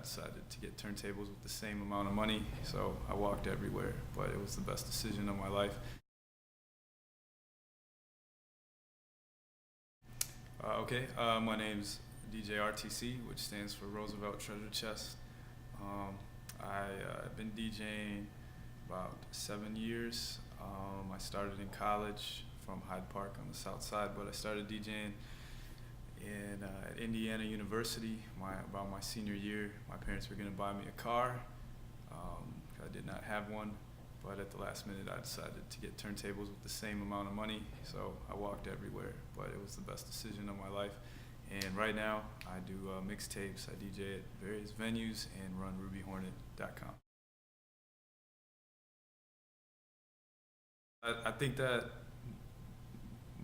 decided to get turntables with the same amount of money, so I walked everywhere, but it was the best decision of my life. My name's DJ RTC, which stands for Roosevelt Treasure Chest. I've been DJing about 7 years. I started in college from Hyde Park on the south side, but I started DJing at Indiana University about my senior year. My parents were going to buy me a car. I did not have one, but at the last minute I decided to get turntables with the same amount of money, so I walked everywhere, but it was the best decision of my life. And right now I do mixtapes, I DJ at various venues, and run RubyHornet.com. I think that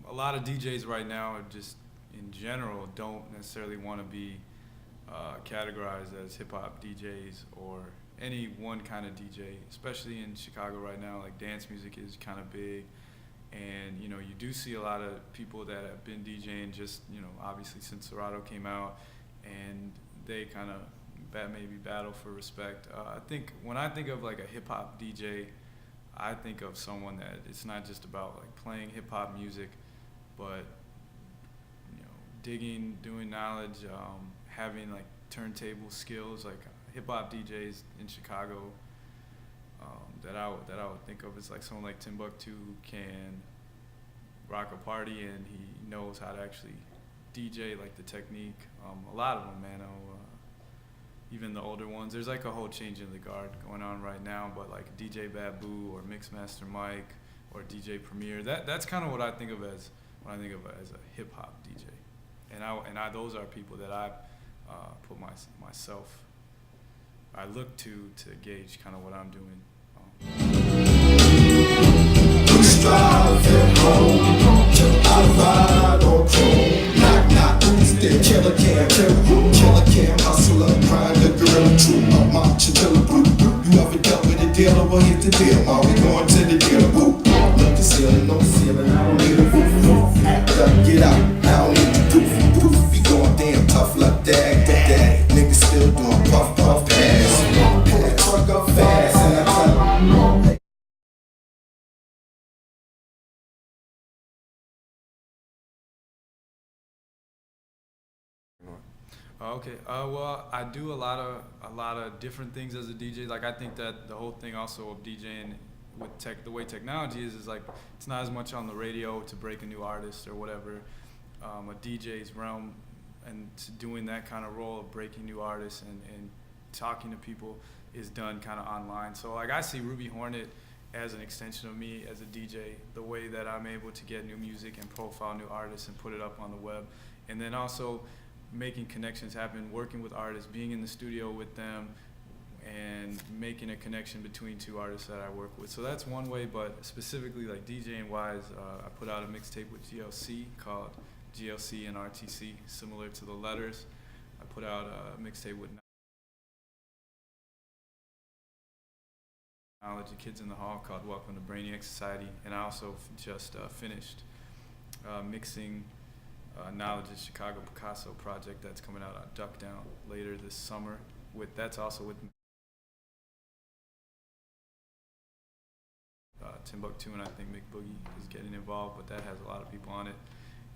a lot of DJs right now are just, in general, don't necessarily want to be categorized as hip-hop DJs or any one kind of DJ, especially in Chicago right now. Like, dance music is kind of big, and you do see a lot of people that have been DJing just obviously since Serato came out, and they kind of maybe battle for respect. I think when I think of like a hip-hop DJ, I think of someone that it's not just about like playing hip-hop music, but digging, doing knowledge, having like turntable skills. Like hip-hop DJs in Chicago that I would think of is like someone like Timbuktu can rock a party, and he knows how to actually DJ, like the technique. A lot of them, man. Even the older ones. There's like a whole change in the guard going on right now, but like DJ Babu or Mixmaster Mike or DJ Premier, that's kind of what I think of as when I think of as a hip hop DJ. And those are people that I put myself, I look to gauge kind of what I'm doing. We strive at home, I ride on chrome. Knock, knock, who's there? Killer Cam, hustler, prime, the gorilla, true, up my chinchilla, boo. You ever dealt with a dealer? Well, hit the deal, ma. We going to the dealer, boo. Look the ceiling, no ceiling, I don't need a roof. Act up, get out, I don't need the poof. Be going damn tough like that. Niggas still doing puff, pass. Pull that truck up fast, and I tell them, Okay. Well, I do a lot of different things as a DJ. Like, I think that the whole thing also of DJing with the way technology is like it's not as much on the radio to break a new artist or whatever. A DJ's realm and doing that kind of role of breaking new artists and talking to people is done kind of online. So like I see Ruby Hornet as an extension of me as a DJ, the way that I'm able to get new music and profile new artists and put it up on the web, and then also making connections happen, working with artists, being in the studio with them, and making a connection between two artists that I work with. So that's one way, but specifically like DJing wise, I put out a mixtape with GLC called GLC and RTC, similar to the letters. I put out a mixtape with Knowledge of Kids in the Hall called Welcome to Brainiac Society, and I also just finished mixing Knowledge of Chicago Picasso project that's coming out on Duck Down later this summer. That's also with Timbuktu, and I think Mick Boogie is getting involved, but that has a lot of people on it.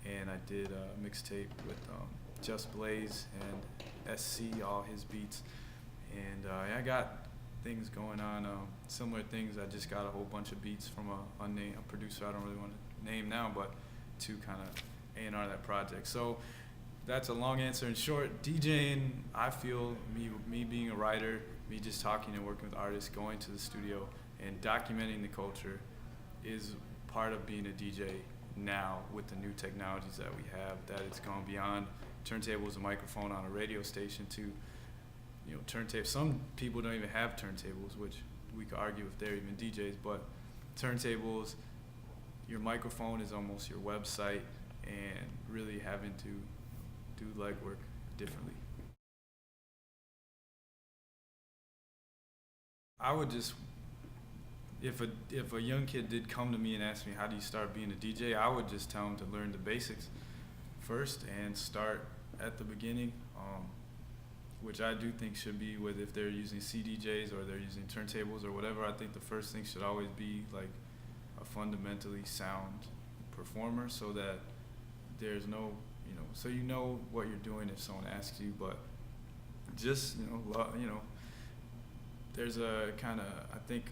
And I did a mixtape with Just Blaze and SC, all his beats. And I got things going on, similar things. I just got a whole bunch of beats from a producer I don't really want to name now, but to kind of A&R that project. So that's a long answer. In short, DJing, I feel me being a writer, me just talking and working with artists, going to the studio and documenting the culture is part of being a DJ now with the new technologies that we have, that it's gone beyond turntables, a microphone on a radio station to turntables. Some people don't even have turntables, which we could argue if they're even DJs, but turntables, your microphone is almost your website, and really having to do legwork differently. I would just, if a young kid did come to me and ask me how do you start being a DJ, I would just tell him to learn the basics first and start at the beginning. which I do think should be with if they're using CDJs or they're using turntables or whatever. I think the first thing should always be like a fundamentally sound performer, so that there's no, so you know what you're doing if someone asks you. But just there's a kind of, I think,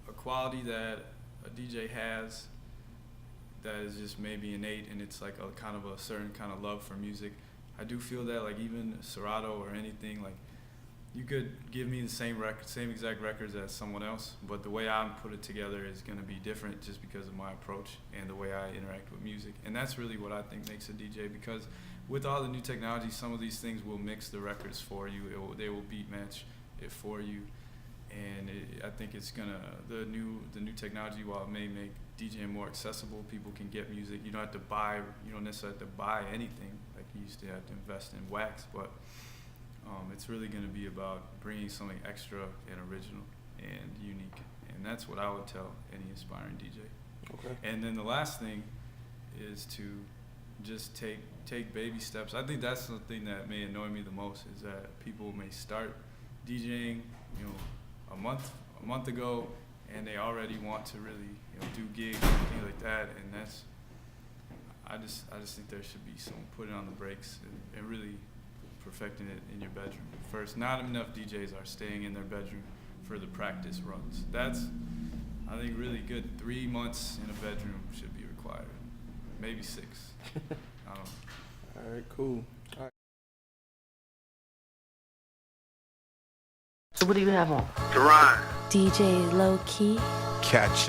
a quality that a DJ has that is just maybe innate, and it's like a kind of a certain kind of love for music. I do feel that, like, even Serato or anything, like, you could give me the same exact records as someone else, but the way I put it together is going to be different just because of my approach and the way I interact with music. And that's really what I think makes a DJ, because with all the new technology, some of these things will mix the records for you. They will beat match it for you. And I think it's gonna, the new technology, while it may make DJing more accessible, people can get music. You don't necessarily have to buy anything like you used to have to invest in wax, but it's really gonna be about bringing something extra and original and unique. And that's what I would tell any aspiring DJ. Okay. And then the last thing is to just take baby steps. I think that's the thing that may annoy me the most, is that people may start DJing, a month ago, and they already want to really, do gigs and things like that. And that's, I just think there should be some putting on the brakes and really perfecting it in your bedroom first. Not enough DJs are staying in their bedroom for the practice runs. That's, I think, really good. 3 months in a bedroom should be required, maybe 6. I don't know. All right, cool. All right. So what do you have on? Teron. DJ Low Key. Catch